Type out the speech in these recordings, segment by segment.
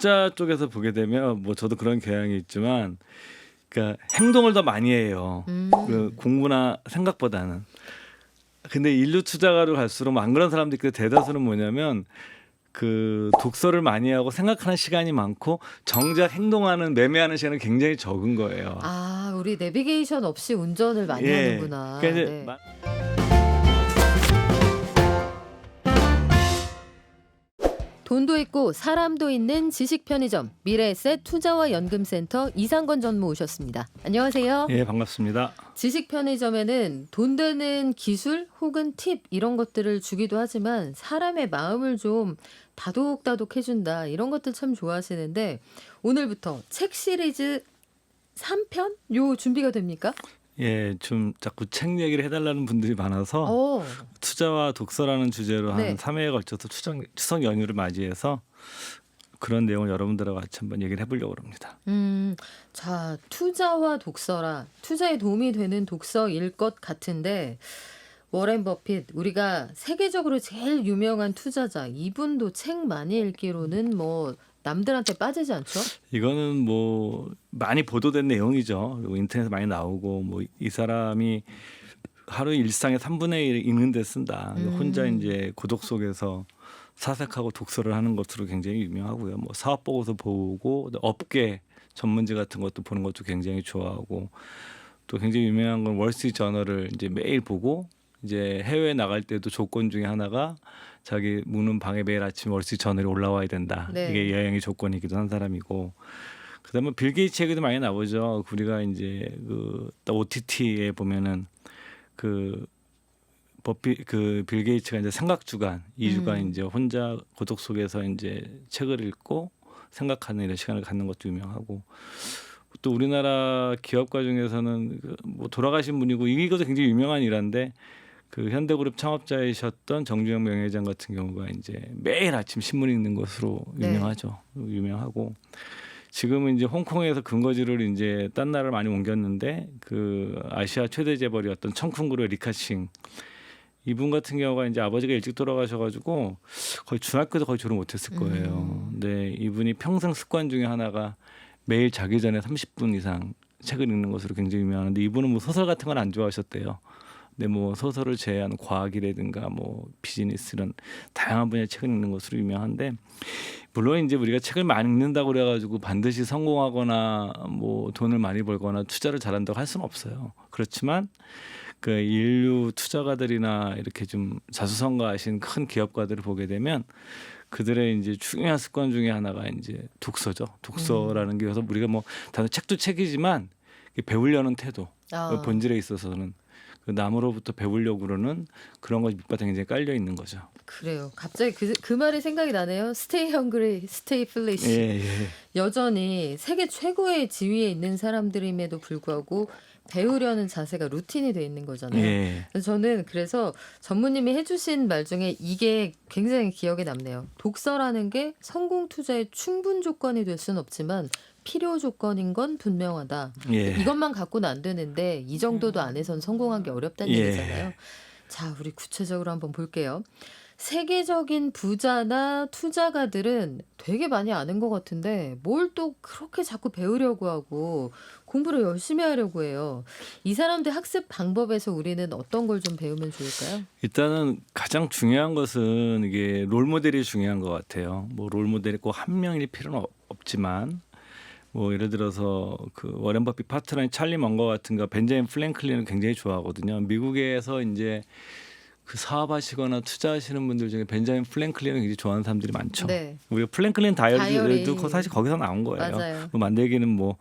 투자 쪽에서 보게 되면 뭐 저도 그런 경향이 있지만 그러니까 행동을 더 많이 해요. 그 공부나 생각보다는. 근데 인류 투자가로 갈수록 안 그런 사람들이 있고 대다수는 뭐냐면 그 독서를 많이 하고 생각하는 시간이 많고 정작 행동하는 매매하는 시간은 굉장히 적은 거예요. 아, 우리 내비게이션 없이 운전을 많이 예. 하는구나. 그러니까 이제 네. 돈도 있고 사람도 있는 지식 편의점 미래에셋 투자와 연금센터 이상건 전무 오셨습니다. 안녕하세요. 예, 반갑습니다. 지식 편의점에는 돈 되는 기술 혹은 팁 이런 것들을 주기도 하지만 사람의 마음을 좀 다독다독 해준다 이런 것들 참 좋아하시는데 오늘부터 책 시리즈 3편 요 준비가 됩니까? 예, 좀 자꾸 책 얘기를 해달라는 분들이 많아서 어, 투자와 독서라는 주제로 네. 한 3회에 걸쳐서 추석 연휴를 맞이해서 그런 내용을 여러분들하고 같이 한번 얘기를 해보려고 합니다. 자, 투자와 독서라 투자에 도움이 되는 독서일 것 같은데 워렌 버핏 우리가 세계적으로 제일 유명한 투자자 이분도 책 많이 읽기로는 뭐 남들한테 빠지지 않죠? 이거는 뭐 많이 보도된 내용이죠. 그리고 인터넷에 많이 나오고 뭐 이 사람이 하루 일상의 3분의 1을 읽는 데 쓴다. 혼자 이제 고독 속에서 사색하고 독서를 하는 것으로 굉장히 유명하고요. 뭐 사업 보고서 보고 업계 전문지 같은 것도 보는 것도 굉장히 좋아하고 또 굉장히 유명한 건 월스트리트 저널을 이제 매일 보고 이제 해외에 나갈 때도 조건 중에 하나가 자기 묵는 방에 매일 아침 월스트리트 저널이 올라와야 된다. 네. 이게 여행의 조건이기도 한 사람이고 그다음에 빌 게이츠 얘기도 많이 나오죠. 우리가 이제 그 OTT에 보면은 그 빌 게이츠가 이제 생각 주간 2주간 이제 혼자 고독 속에서 이제 책을 읽고 생각하는 이런 시간을 갖는 것도 유명하고 또 우리나라 기업가 중에서는 뭐 돌아가신 분이고 이것도 굉장히 유명한 일화인데 그 현대그룹 창업자이셨던 정주영 명예회장 같은 경우가 이제 매일 아침 신문 읽는 것으로 유명하죠. 유명하고 지금은 이제 홍콩에서 근거지를 이제 딴 나라를 많이 옮겼는데 그 아시아 최대 재벌이었던 청쿤그룹의 리카싱 이분 같은 경우가 이제 아버지가 일찍 돌아가셔가지고 거의 중학교 때 거의 졸업 못했을 거예요. 근데 이분이 평생 습관 중에 하나가 매일 자기 전에 30분 이상 책을 읽는 것으로 굉장히 유명한데 이분은 뭐 소설 같은 건 안 좋아하셨대요. 근데 뭐 소설을 제외한 과학이라든가 뭐 비즈니스 이런 다양한 분야의 책을 읽는 것으로 유명한데 물론 이제 우리가 책을 많이 읽는다고 그래가지고 반드시 성공하거나 뭐 돈을 많이 벌거나 투자를 잘한다고 할 수는 없어요. 그렇지만 그 인류 투자가들이나 이렇게 좀 자수성가하신 큰 기업가들을 보게 되면 그들의 이제 중요한 습관 중에 하나가 이제 독서죠. 독서라는 게 그래서 우리가 뭐 다들 책도 책이지만 배우려는 태도 본질에 있어서는 그 남으로부터 배우려고 그러는 그런 것이 밑바탕에 굉장히 깔려 있는 거죠. 그래요. 갑자기 그 말이 생각이 나네요. Stay hungry, stay foolish. 예, 예. 여전히 세계 최고의 지위에 있는 사람들임에도 불구하고 배우려는 자세가 루틴이 돼 있는 거잖아요. 예. 그래서 전무님이 해주신 말 중에 이게 굉장히 기억에 남네요. 독서라는 게 성공 투자의 충분 조건이 될 수는 없지만 필요 조건인 건 분명하다. 예. 이것만 갖고는 안 되는데 이 정도도 안에선 성공하기 어렵다는 예. 얘기잖아요. 자, 우리 구체적으로 한번 볼게요. 세계적인 부자나 투자가들은 되게 많이 아는 것 같은데 뭘 또 그렇게 자꾸 배우려고 하고 공부를 열심히 하려고 해요. 이 사람들 학습 방법에서 우리는 어떤 걸 좀 배우면 좋을까요? 일단은 가장 중요한 것은 이게 롤 모델이 중요한 것 같아요. 뭐 롤 모델이 꼭 한 명일 필요는 없지만 뭐 예를 들어서 그 워렌 버핏 파트너인 찰리 먼거 같은 거 벤자민 프랭클린을 굉장히 좋아하거든요. 미국에서 이제 그 사업하시거나 투자하시는 분들 중에 벤자민 프랭클린을 굉장히 좋아하는 사람들이 많죠. 네. 우리가 플랭클린 다이어리도 다이어리. 사실 거기서 나온 거예요. 맞아요. 뭐 만들기는 뭐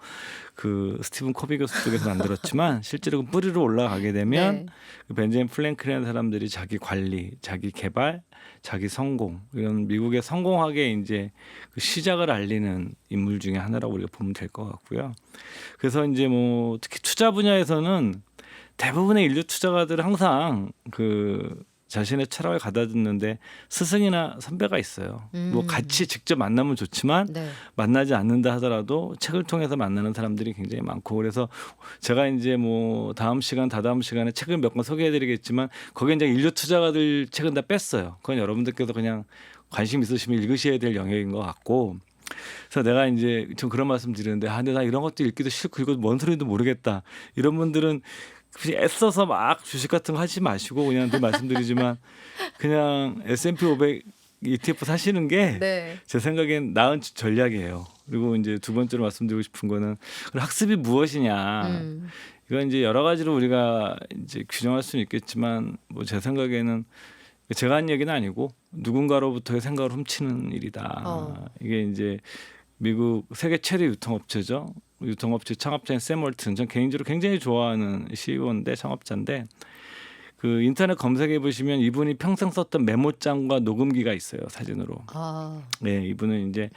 그 스티븐 코비 교수 쪽에서 만들었지만 실제로 그 뿌리로 올라가게 되면 네. 그 벤자민 플랭클린이라는 사람들이 자기 관리, 자기 개발, 자기 성공 이런 미국의 성공학의 이제 그 시작을 알리는 인물 중에 하나라고 우리가 보면 될 것 같고요. 그래서 이제 뭐 특히 투자 분야에서는 대부분의 인류 투자가들은 항상 그 자신의 철학을 가다듬는데 스승이나 선배가 있어요. 뭐 같이 직접 만나면 좋지만 네. 만나지 않는다 하더라도 책을 통해서 만나는 사람들이 굉장히 많고 그래서 제가 이제 뭐 다음 시간에 책을 몇 권 소개해드리겠지만 거기에 이제 인류 투자가들 책은 다 뺐어요. 그건 여러분들께서 그냥 관심 있으시면 읽으셔야 될 영역인 것 같고 그래서 내가 이제 좀 그런 말씀 드리는데 근데 나 이런 것도 읽기도 싫고 이거 뭔 소리인지 모르겠다. 이런 분들은 굳이 애써서 막 주식 같은 거 하지 마시고 그냥 늘 말씀드리지만 그냥 S&P 500 ETF 사시는 게 네. 제 생각엔 나은 전략이에요. 그리고 이제 두 번째로 말씀드리고 싶은 거는 학습이 무엇이냐. 음. 이건 이제 여러 가지로 우리가 이제 규정할 수는 있겠지만 뭐 제 생각에는 제가 한 얘기는 아니고 누군가로부터의 생각을 훔치는 일이다. 이게 이제 미국 세계 최대 유통업체죠. 유통업체 창업자인 샘 월튼. 전 개인적으로 굉장히 좋아하는 CEO인데 창업자인데 그 인터넷 검색해 보시면 이분이 평생 썼던 메모장과 녹음기가 있어요. 사진으로. 아. 네, 이분은 이제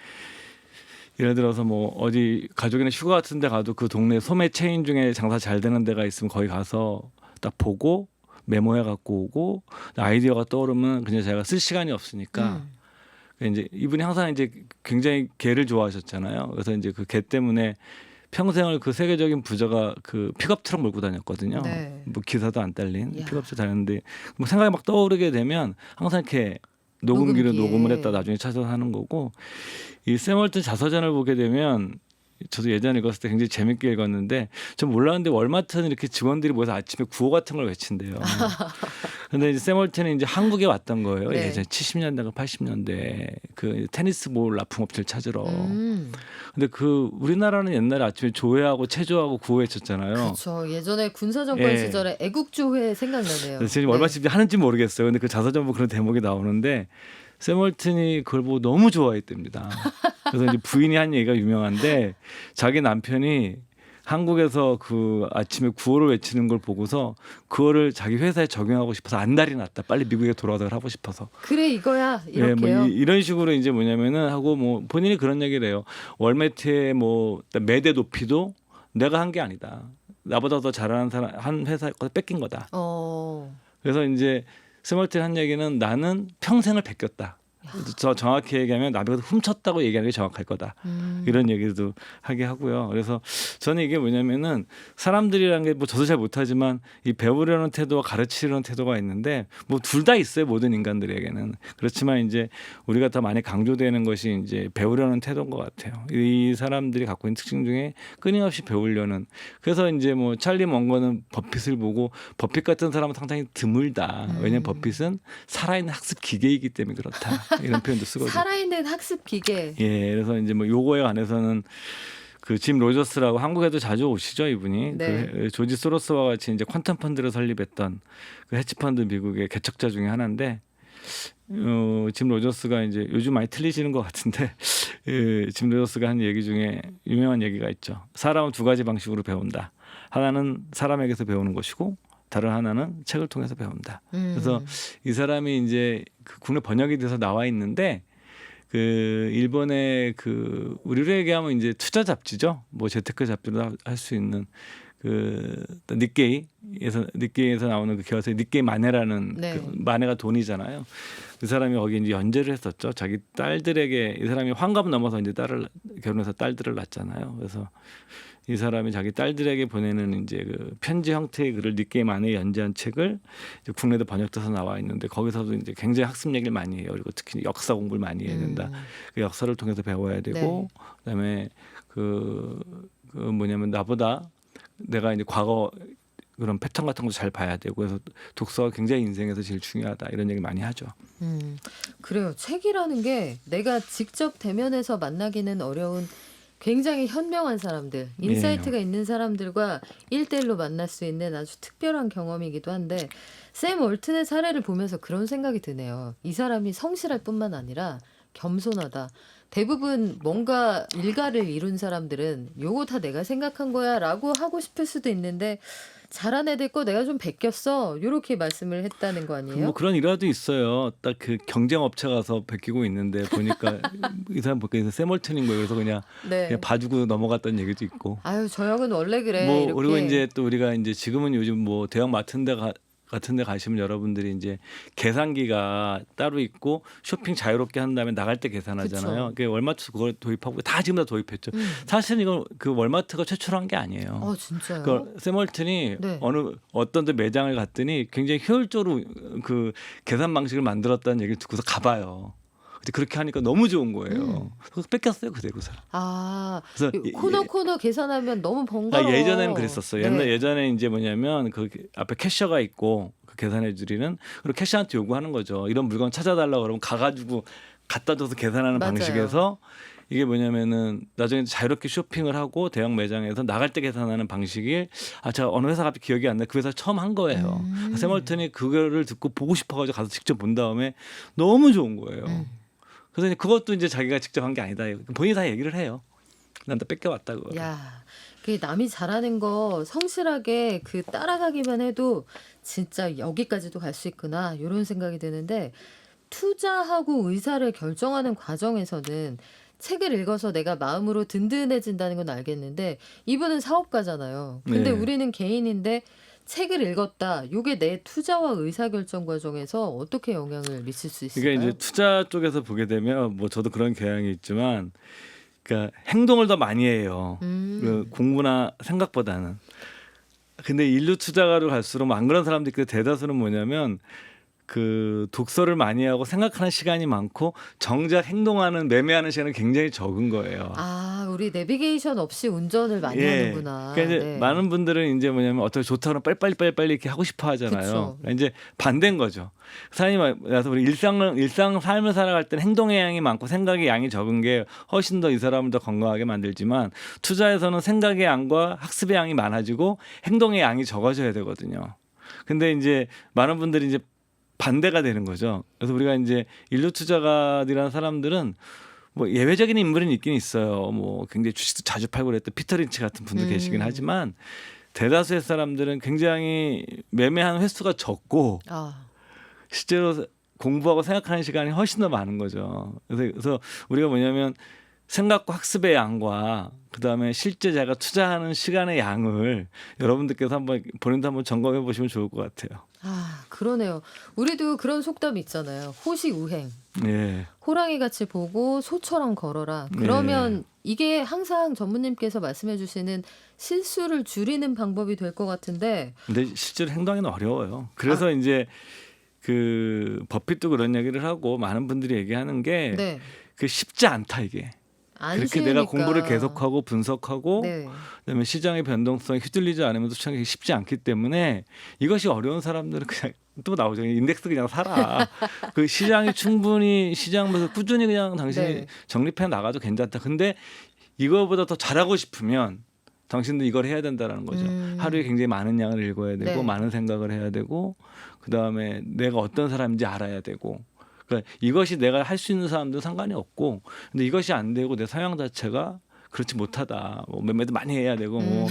예를 들어서 뭐 어디 가족이나 휴가 같은 데 가도 그 동네 소매 체인 중에 장사 잘 되는 데가 있으면 거기 가서 딱 보고 메모해 갖고 오고 아이디어가 떠오르면 그냥 제가 쓸 시간이 없으니까 이제 이분이 항상 이제 굉장히 개를 좋아하셨잖아요. 그래서 이제 그 개 때문에 평생을 그 세계적인 부자가 그 픽업 트럭 몰고 다녔거든요. 네. 뭐 기사도 안 딸린 야. 픽업차 다녔는데 뭐 생각이 막 떠오르게 되면 항상 이렇게 녹음기로 녹음기에. 녹음을 했다 나중에 찾아서 하는 거고 이 샘 월튼 자서전을 보게 되면 저도 예전에 읽었을 때 굉장히 재밌게 읽었는데 전 몰랐는데 월마트는 이렇게 직원들이 모여서 아침에 구호 같은 걸 외친대요. 근데 이제 샘 월튼이 이제 한국에 왔던 거예요. 네. 예전에 70년대가 80년대 그 테니스 볼 납품업체를 찾으러. 음. 근데 그 우리나라는 옛날에 아침에 조회하고 체조하고 구호 외쳤잖아요. 그렇죠. 예전에 군사정권 예. 시절에 애국조회 생각나네요. 그래서 지금 네. 얼마쯤 하는지 모르겠어요. 근데 그 자서전 보면 그런 대목이 나오는데 샘 월튼이 그걸 보고 너무 좋아했답니다. 그래서 이제 부인이 한 얘기가 유명한데 자기 남편이 한국에서 그 아침에 구호를 외치는 걸 보고서 그거를 자기 회사에 적용하고 싶어서 안달이 났다. 빨리 미국에 돌아가서 하고 싶어서. 그래 이거야 예, 이렇게요. 뭐 이런 식으로 이제 뭐냐면은 하고 뭐 본인이 그런 얘기를 해요. 월매트의 뭐 매대 높이도 내가 한 게 아니다. 나보다 더 잘하는 사람 한 회사에 거기서 뺏긴 거다. 그래서 이제 스몰튼 한 얘기는 나는 평생을 베꼈다. 저 정확히 얘기하면 나보다 훔쳤다고 얘기하는 게 정확할 거다. 이런 얘기도 하게 하고요. 그래서 저는 이게 뭐냐면은 사람들이라는 게 뭐 저도 잘 못하지만 이 배우려는 태도와 가르치려는 태도가 있는데 뭐 둘 다 있어요. 모든 인간들에게는. 그렇지만 이제 우리가 더 많이 강조되는 것이 이제 배우려는 태도인 것 같아요. 이 사람들이 갖고 있는 특징 중에 끊임없이 배우려는. 그래서 이제 뭐 찰리 먼거는 버핏을 보고 버핏 같은 사람은 상당히 드물다. 왜냐하면 버핏은 살아있는 학습 기계이기 때문에 그렇다. 이런 표현도 쓰거든요. 살아있는 학습 기계. 예, 그래서 이제 뭐 요거에 관해서는 그 짐 로저스라고 한국에도 자주 오시죠 이분이. 네. 그 조지 소로스와 같이 이제 퀀텀 펀드를 설립했던 그 헤지펀드 미국의 개척자 중에 하나인데 짐 로저스가 이제 요즘 많이 틀리시는 것 같은데 짐 로저스가 한 얘기 중에 유명한 얘기가 있죠. 사람은 두 가지 방식으로 배운다. 하나는 사람에게서 배우는 것이고 다른 하나는 책을 통해서 배운다. 그래서 이 사람이 이제 그 국내 번역이 돼서 나와 있는데 그 일본의 그 우리로 얘기하면 이제 투자 잡지죠. 뭐 재테크 잡지로 할 수 있는 그 니케이에서 나오는 그 기업에서 니케이 마네라는 네. 그 마네가 돈이잖아요. 그 사람이 거기 이제 연재를 했었죠. 자기 딸들에게 이 사람이 환갑 넘어서 이제 딸을 결혼해서 딸들을 낳잖아요. 그래서 이 사람이 자기 딸들에게 보내는 이제 그 편지 형태의 글을 니케이 마네에 연재한 책을 이제 국내도 번역돼서 나와 있는데 거기서도 이제 굉장히 학습 얘기를 많이 해요. 그리고 특히 역사 공부를 많이 해야 된다. 그 역사를 통해서 배워야 되고 그다음에 그 뭐냐면 나보다 내가 이제 과거 그런 패턴 같은 것도 잘 봐야 되고 그래서 독서가 굉장히 인생에서 제일 중요하다 이런 얘기 많이 하죠. 그래요. 책이라는 게 내가 직접 대면해서 만나기는 어려운 굉장히 현명한 사람들, 인사이트가 있는 사람들과 1대1로 만날 수 있는 아주 특별한 경험이기도 한데 샘 월튼의 사례를 보면서 그런 생각이 드네요. 이 사람이 성실할 뿐만 아니라 겸손하다. 대부분 뭔가 일가를 이룬 사람들은 요거 다 내가 생각한 거야 라고 하고 싶을 수도 있는데 잘한 애들 거 내가 좀 베꼈어 요렇게 말씀을 했다는 거 아니에요? 뭐 그런 일화도 있어요. 딱 그 경쟁 업체 가서 베끼고 있는데 보니까 이 사람 보니까 샘 월튼인 거예요. 그래서 그냥 네. 봐주고 넘어갔던 얘기도 있고. 아유 저 형은 원래 그래 뭐 이렇게. 그리고 이제 또 우리가 이제 지금은 요즘 뭐 대형 같은 데 가시면 여러분들이 이제 계산기가 따로 있고 쇼핑 자유롭게 한 다음에 나갈 때 계산하잖아요. 그쵸. 그게 월마트 그걸 도입하고 다 지금 다 도입했죠. 사실은 이건 그 월마트가 최초로 한 게 아니에요. 진짜요? 그 샘 월튼이 네. 어떤 데 매장을 갔더니 굉장히 효율적으로 그 계산 방식을 만들었다는 얘기를 듣고서 가봐요. 근데 그렇게 하니까 너무 좋은 음. 거예요. 그래서 뺏겼어요 그대로 사람. 아, 그래서 코너 계산하면 너무 아, 번거로워. 예전에는 그랬었어요. 네. 예전에 이제 뭐냐면 그 앞에 캐셔가 있고 그 계산해 주리는 그리고 캐셔한테 요구하는 거죠. 이런 물건 찾아달라고 그러면 가가지고 갖다 줘서 계산하는 맞아요. 방식에서 이게 뭐냐면은 나중에 자유롭게 쇼핑을 하고 대형 매장에서 나갈 때 계산하는 방식이 제가 어느 회사 갑자기 기억이 안 나요. 그 회사 처음 한 거예요. 세멀튼이 그거를 듣고 보고 싶어가지고 가서 직접 본 다음에 너무 좋은 거예요. 음. 그래서 이제 그것도 이제 자기가 직접 한 게 아니다. 본인이 다 얘기를 해요. 난 다 뺏겨왔다 그거. 야, 그 남이 잘하는 거 성실하게 그 따라가기만 해도 진짜 여기까지도 갈 수 있구나 이런 생각이 드는데 투자하고 의사를 결정하는 과정에서는 책을 읽어서 내가 마음으로 든든해진다는 건 알겠는데 이분은 사업가잖아요. 근데 네. 우리는 개인인데 책을 읽었다. 요게 내 투자와 의사결정 과정에서 어떻게 영향을 미칠 수 이게 있을까요? 이제 투자 쪽에서 보게 되면 뭐 저도 그런 경향이 있지만, 그러니까 행동을 더 많이 해요. 그 공부나 생각보다는. 근데 인류 투자가로 갈수록 안 그런 사람들이 있고 대다수는 뭐냐면 그 독서를 많이 하고 생각하는 시간이 많고 정작 행동하는 매매하는 시간은 굉장히 적은 거예요. 아, 우리 내비게이션 없이 운전을 많이 하는구나. 그러니까 이제 네. 많은 분들은 이제 뭐냐면 어떻게 좋다고 빨리 이렇게 하고 싶어 하잖아요. 그쵸. 그러니까 이제 반대인 거죠. 사람이 말해서 우리 일상 삶을 살아갈 때는 행동의 양이 많고 생각의 양이 적은 게 훨씬 더 이 사람을 더 건강하게 만들지만 투자에서는 생각의 양과 학습의 양이 많아지고 행동의 양이 적어져야 되거든요. 근데 이제 많은 분들이 이제 반대가 되는 거죠. 그래서 우리가 이제 인류 투자가들이라는 사람들은 뭐 예외적인 인물은 있긴 있어요. 뭐 굉장히 주식도 자주 팔고 그랬던 피터 린치 같은 분도 계시긴 하지만 대다수의 사람들은 굉장히 매매하는 횟수가 적고 아, 실제로 공부하고 생각하는 시간이 훨씬 더 많은 거죠. 그래서 우리가 뭐냐면 생각과 학습의 양과 그다음에 실제 제가 투자하는 시간의 양을 여러분들께서 본인도 한번 점검해 보시면 좋을 것 같아요. 아, 그러네요. 우리도 그런 속담 있잖아요. 호시우행. 예. 호랑이 같이 보고 소처럼 걸어라. 그러면 이게 항상 전무님께서 말씀해 주시는 실수를 줄이는 방법이 될 것 같은데. 근데 실제로 행동하기는 어려워요. 그래서 이제 그 버핏도 그런 얘기를 하고 많은 분들이 얘기하는 게 네. 그 쉽지 않다 이게. 안 그렇게 쉬우니까. 내가 공부를 계속하고 분석하고 네. 그다음에 시장의 변동성에 휘둘리지 않으면 투자하기 쉽지 않기 때문에 이것이 어려운 사람들은 그냥 또 나오죠. 인덱스 그냥 사라. 그 시장이 충분히 시장에서 꾸준히 그냥 당신이 네. 적립해 나가도 괜찮다. 근데 이거보다 더 잘하고 싶으면 당신도 이걸 해야 된다는 거죠. 하루에 굉장히 많은 양을 읽어야 되고 네. 많은 생각을 해야 되고 그다음에 내가 어떤 사람인지 알아야 되고 그러니까 이것이 내가 할 수 있는 사람들은 상관이 없고 근데 이것이 안 되고 내 성향 자체가 그렇지 못하다. 뭐 매매도 많이 해야 되고 뭐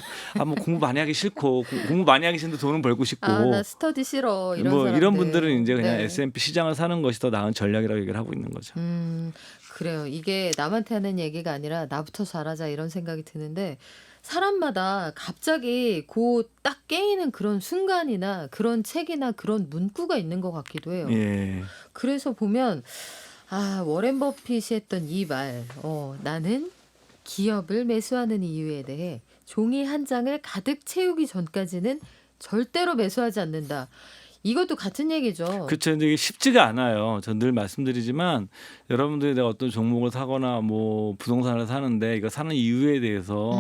공부 많이 하기 싫고 공부 많이 하기 싫은데 돈은 벌고 싶고 아, 나 스터디 싫어. 이런 뭐 사람들. 이런 분들은 이제 그냥 네. S&P 시장을 사는 것이 더 나은 전략이라고 얘기를 하고 있는 거죠. 그래요. 이게 남한테 하는 얘기가 아니라 나부터 잘하자 이런 생각이 드는데 사람마다 갑자기 그 딱 깨이는 그런 순간이나 그런 책이나 그런 문구가 있는 것 같기도 해요. 예. 그래서 보면 워렌 버핏이 했던 이 말, 나는 기업을 매수하는 이유에 대해 종이 한 장을 가득 채우기 전까지는 절대로 매수하지 않는다. 이것도 같은 얘기죠. 그렇죠. 근데 이게 쉽지가 않아요. 전 늘 말씀드리지만 여러분들이 내가 어떤 종목을 사거나 뭐 부동산을 사는데 이거 사는 이유에 대해서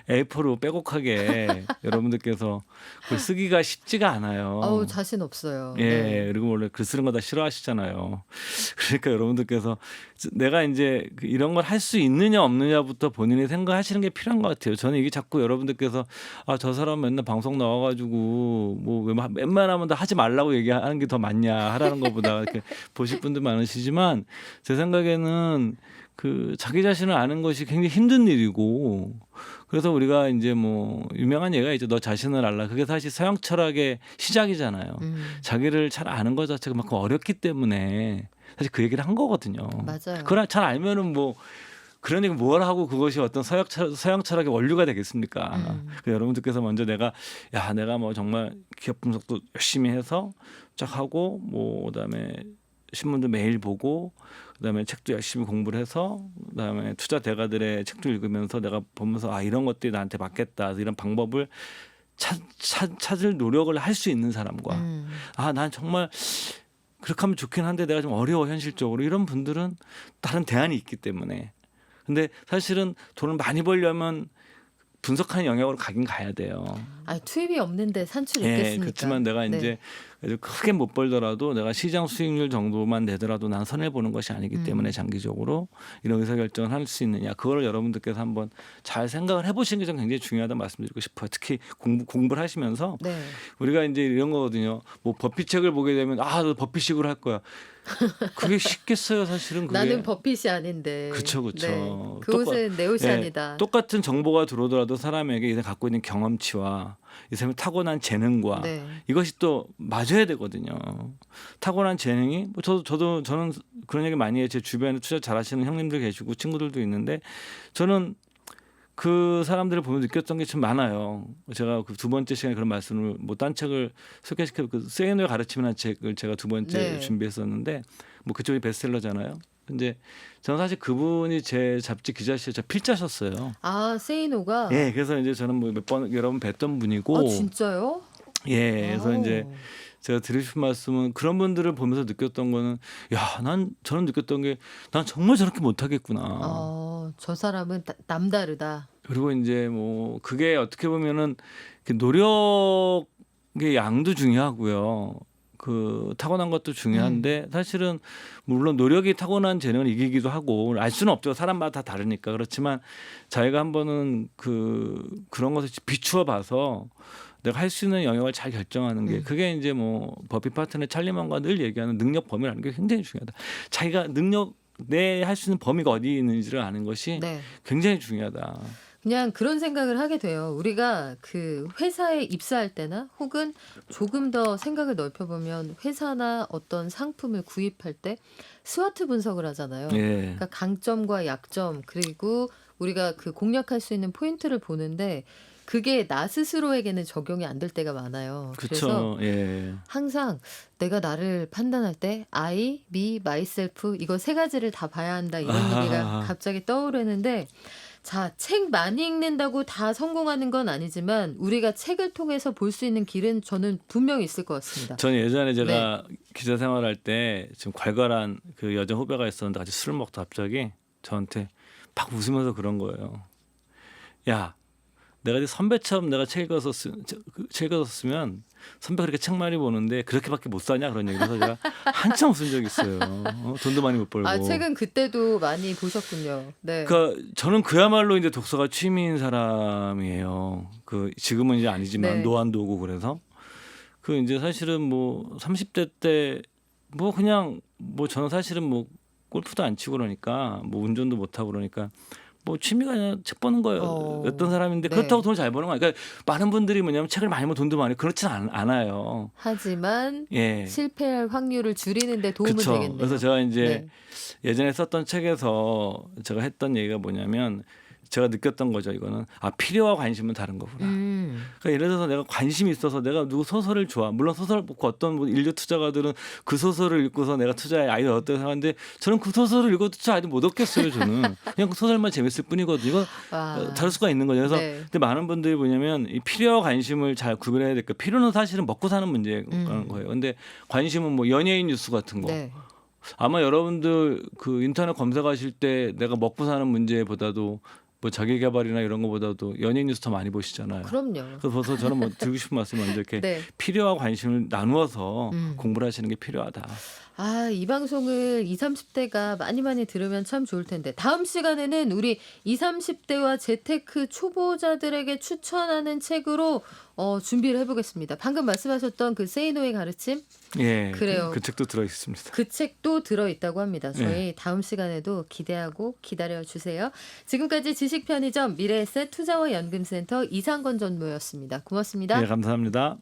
A4로 빼곡하게 여러분들께서 글 쓰기가 쉽지가 않아요. 어우, 자신 없어요. 예, 네. 그리고 원래 글 쓰는 거 다 싫어하시잖아요. 그러니까 여러분들께서 내가 이제 이런 걸 할 수 있느냐 없느냐부터 본인이 생각하시는 게 필요한 것 같아요. 저는 이게 자꾸 여러분들께서 저 사람 맨날 방송 나와가지고 뭐 웬만하면 다 하지 말라고 얘기하는 게 더 맞냐 하라는 것보다 이렇게 보실 분들 많으시지만 제 생각에는 그 자기 자신을 아는 것이 굉장히 힘든 일이고 그래서 우리가 이제 뭐 유명한 얘기가 있죠. 너 자신을 알라. 그게 사실 서양 철학의 시작이잖아요. 자기를 잘 아는 것 자체가 그만큼 어렵기 때문에 사실 그 얘기를 한 거거든요. 맞아요. 그걸 잘 알면은 뭐 그런 얘기 뭘 하고 그것이 어떤 서양 철학의 원류가 되겠습니까? 여러분들께서 먼저 내가 뭐 정말 기업 분석도 열심히 해서 쫙 하고 뭐 그다음에 신문도 매일 보고 그다음에 책도 열심히 공부를 해서 그다음에 투자 대가들의 책도 읽으면서 내가 보면서 이런 것들이 나한테 맞겠다 이런 방법을 찾을 노력을 할 수 있는 사람과 난 정말 그렇게 하면 좋긴 한데 내가 좀 어려워 현실적으로 이런 분들은 다른 대안이 있기 때문에. 근데 사실은 돈을 많이 벌려면 분석하는 영역으로 가긴 가야 돼요. 아, 투입이 없는데 산출 예, 있겠습니까? 그렇지만 내가 네. 이제 그래도 크게 못 벌더라도 내가 시장 수익률 정도만 내더라도 난 손해 보는 것이 아니기 때문에 장기적으로 이런 의사결정을 할 수 있느냐, 그거를 여러분들께서 한번 잘 생각을 해보시는 게 좀 굉장히 중요하다고 말씀드리고 싶어요. 특히 공부를 하시면서 네. 우리가 이제 이런 거거든요. 뭐 버핏책을 보게 되면 너 버핏식으로 할 거야. 그게 쉽겠어요, 사실은. 그게. 나는 버핏이 아닌데. 그쵸. 네. 그 옷은 내 옷이 예, 아니다. 똑같은 정보가 들어오더라도 사람에게 이 사람이 갖고 있는 경험치와 이 사람이 타고난 재능과 네. 이것이 또 맞아야 되거든요. 타고난 재능이 뭐 저는 그런 얘기 많이 해요. 제 주변에 투자 잘하시는 형님들 계시고 친구들도 있는데 저는 그 사람들을 보면 느꼈던 게 참 많아요. 제가 그 두 번째 시간에 그런 말씀을 뭐 딴 책을 소개시켜 그 세이노의 가르침이라는 책을 제가 두 번째 네. 준비했었는데 뭐 그쪽이 베스트셀러잖아요. 근데 저는 사실 그분이 제 잡지 기자 시절 저 필자셨어요. 아, 세이노가. 예, 그래서 이제 저는 뭐 몇 번 여러 번 뵀던 분이고. 아, 진짜요? 예, 그래서 아우. 이제 제가 드리고 싶은 말씀은 그런 분들을 보면서 느꼈던 거는 저는 느꼈던 게 난 정말 저렇게 못하겠구나. 저 사람은 남다르다. 그리고 이제 뭐 그게 어떻게 보면은 노력의 양도 중요하고요. 그 타고난 것도 중요한데 사실은 물론 노력이 타고난 재능을 이기기도 하고 알 수는 없죠. 사람마다 다 다르니까. 그렇지만 자기가 한번은 그런 것을 비추어 봐서 내가 할 수 있는 영역을 잘 결정하는 게 그게 이제 뭐 버핏 파트너 찰리만과 늘 얘기하는 능력 범위라는 게 굉장히 중요하다. 자기가 능력 내 할 수 있는 범위가 어디 있는지를 아는 것이 네. 굉장히 중요하다. 그냥 그런 생각을 하게 돼요. 우리가 그 회사에 입사할 때나 혹은 조금 더 생각을 넓혀보면 회사나 어떤 상품을 구입할 때 스와트 분석을 하잖아요. 예. 그러니까 강점과 약점 그리고 우리가 그 공략할 수 있는 포인트를 보는데 그게 나 스스로에게는 적용이 안 될 때가 많아요. 그래서 그렇죠. 예. 항상 내가 나를 판단할 때 I, me, myself 이거 세 가지를 다 봐야 한다 이런 얘기가 갑자기 떠오르는데 자, 책 많이 읽는다고 다 성공하는 건 아니지만 우리가 책을 통해서 볼 수 있는 길은 저는 분명히 있을 것 같습니다. 저는 예전에 제가 기자 생활할 때 좀 괄괄한 그 여자 후배가 있었는데 같이 술을 먹다 갑자기 저한테 막 웃으면서 그런 거예요. 야, 내가 이제 선배처럼 내가 책 읽었었으면 선배 그렇게 책 많이 보는데 그렇게밖에 못 사냐 그런 얘기를 해서 제가 한참 웃은 적이 있어요. 돈도 많이 못 벌고. 아, 책은 그때도 많이 보셨군요. 네. 그러니까 저는 그야말로 이제 독서가 취미인 사람이에요. 지금은 이제 아니지만 네. 노안도 오고 그래서 이제 사실은 뭐 30대 때 뭐 그냥 뭐 저는 사실은 뭐 골프도 안 치고 그러니까 뭐 운전도 못 하고 그러니까 뭐 취미가 그냥 책 보는 거였던 사람인데 네. 그렇다고 돈을 잘 버는 거 아니에요. 그러니까 많은 분들이 뭐냐면 책을 많이 보면 돈도 많이 그렇지는 않아요. 하지만 예. 실패할 확률을 줄이는데 도움은 그렇죠. 되겠네요. 그래서 제가 이제 네. 예전에 썼던 책에서 제가 했던 얘기가 뭐냐면 제가 느꼈던 거죠. 이거는 필요와 관심은 다른 거구나. 그러니까 예를 들어서 내가 관심이 있어서 내가 누구 소설을 좋아. 물론 소설 보고 어떤 뭐 인류 투자가들은 그 소설을 읽고서 내가 투자에 아이를 얻었다고 생각하는데 저는 그 소설을 읽어도 투자 아이를 못 얻겠어요. 저는 그냥 그 소설만 재밌을 뿐이거든요. 이거 다를 수가 있는 거죠. 그래서 네. 근데 많은 분들이 뭐냐면 이 필요와 관심을 잘 구별해야 될까. 필요는 사실은 먹고 사는 문제인 거예요. 근데 관심은 뭐 연예인 뉴스 같은 거. 네. 아마 아마 여러분들 그 인터넷 검색하실 때 내가 먹고 사는 문제보다도 뭐 자기 개발이나 이런 거보다도 연예인 뉴스 더 많이 보시잖아요. 그럼요. 그래서 저는 뭐 드리고 싶은 말씀은 먼저 이렇게 네. 필요와 관심을 나누어서 공부를 하시는 게 필요하다. 아, 이 방송을 20, 30대가 많이 들으면 참 좋을 텐데. 다음 시간에는 우리 20, 30대와 재테크 초보자들에게 추천하는 책으로 준비를 해보겠습니다. 방금 말씀하셨던 그 세이노의 가르침? 예, 그래요. 그 책도 들어 있습니다. 그 책도 들어있다고 합니다. 저희 다음 시간에도 기대하고 기다려주세요. 지금까지 지식편의점 미래에셋 투자와 연금센터 이상건 전무였습니다. 고맙습니다. 네, 감사합니다.